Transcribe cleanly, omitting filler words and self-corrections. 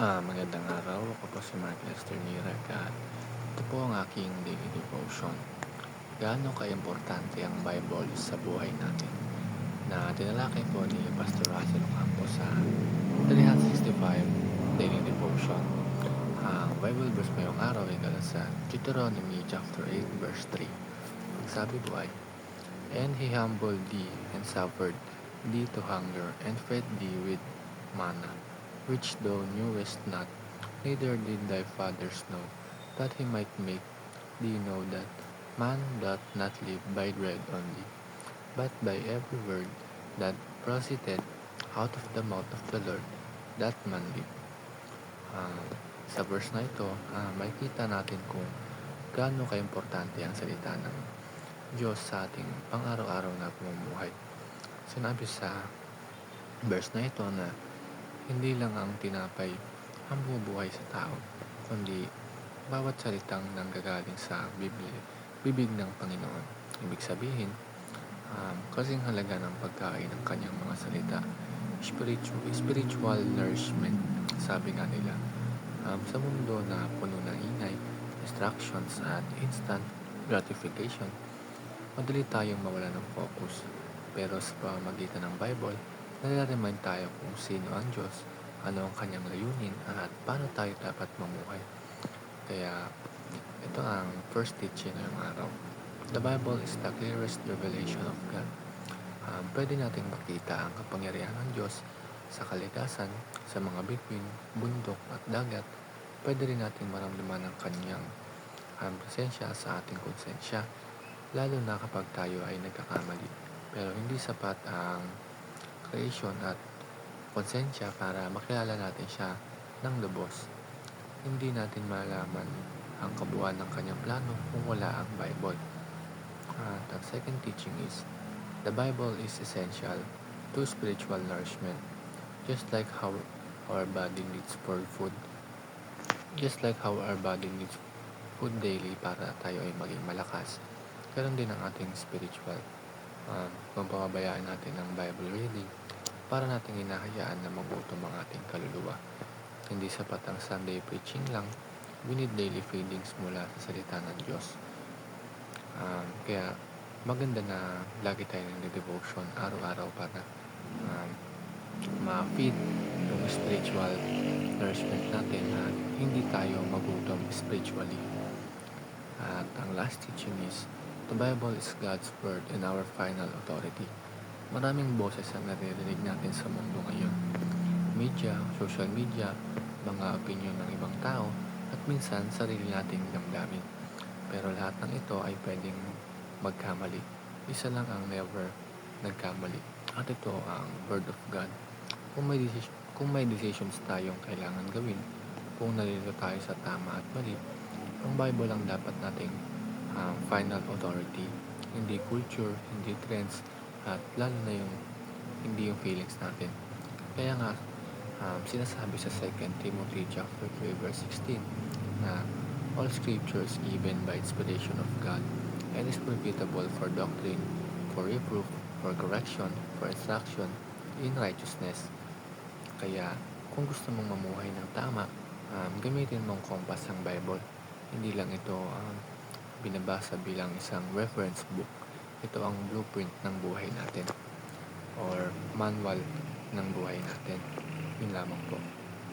Magandang araw. Ako po si Mark Lester Mirag at ito po ang aking daily devotion. Gaano ka-importante ang Bible sa buhay natin? Na tinalakay po ni Pastor Russell Ocampo sa 365 Daily Devotion. Ang Bible verse ngayong araw ay galing sa Deuteronomy chapter 8 verse 3. Ang sabi po ay, "And he humbled thee and suffered thee to hunger and fed thee with manna, which thou knewest not, neither did thy fathers know, that he might make thee know that man doth not live by bread only, but by every word that proceedeth out of the mouth of the Lord, that man live." Ah, sa verse na ito, makikita natin kung gaano kaimportante ang salita ng Diyos sa ating pang-araw-araw na pamumuhay. Sinabi sa verse na ito na hindi lang ang tinapay ang bumubuhay sa tao, kundi bawat salitang nanggagaling sa bibig ng Panginoon. Ibig sabihin, kasing halaga ng pagkain ng kanyang mga salita. Spiritual nourishment, sabi nga nila. Sa mundo na puno ng ingay, distractions at instant gratification, madali tayong mawala ng focus. Pero sa pamamagitan ng Bible, nare-remind tayo kung sino ang Diyos, ano ang kanyang layunin, at paano tayo dapat mamuhay. Kaya ito ang first teaching ngayong araw. The Bible is the clearest revelation of God. Pwede nating makita ang kapangyarihan ng Diyos sa kalikasan, sa mga bituin, bundok at dagat. Pwede rin nating maramdaman ang kanyang presensya sa ating konsensya, lalo na kapag tayo ay nagkakamali. Pero hindi sapat ang creation at konsensya para makilala natin siya ng lubos. Hindi natin malaman ang kabuuan ng kanyang plano kung wala ang Bible. At ang second teaching is, the Bible is essential to spiritual nourishment. Just like how our body needs for food, just like how our body needs food daily para tayo ay maging malakas, ganoon din ang ating spiritual. Kung pababayaan natin ang Bible reading, para nating hinahayaan na magutom ang ating kaluluwa. Hindi sapat ang Sunday preaching lang, we need daily feedings mula sa salita ng Diyos. Kaya maganda na lagi tayo nag-devotion araw-araw para ma-feed yung spiritual nourishment natin at hindi tayo magutom spiritually. At ang last teaching is, the Bible is God's Word and our final authority. Maraming boses ang naririnig natin sa mundo ngayon. Media, social media, mga opinion ng ibang tao, at minsan sarili nating damdamin. Pero lahat ng ito ay pwedeng magkamali. Isa lang ang never nagkamali. At ito ang Word of God. Kung may decisions tayong kailangan gawin, kung nalilito tayo sa tama at mali, ang Bible ang dapat nating final authority. Hindi culture, hindi trends, at lalo na hindi yung feelings natin. Kaya nga, sinasabi sa 2 Timothy chapter 3 verse 16 na all scriptures given by inspiration of God and is profitable for doctrine, for reproof, for correction, for instruction in righteousness. Kaya kung gusto mong mamuhay ng tama, gamitin mong compass ang Bible. Hindi lang ito binabasa bilang isang reference book. Ito ang blueprint ng buhay natin or manual ng buhay natin. Yun lamang po.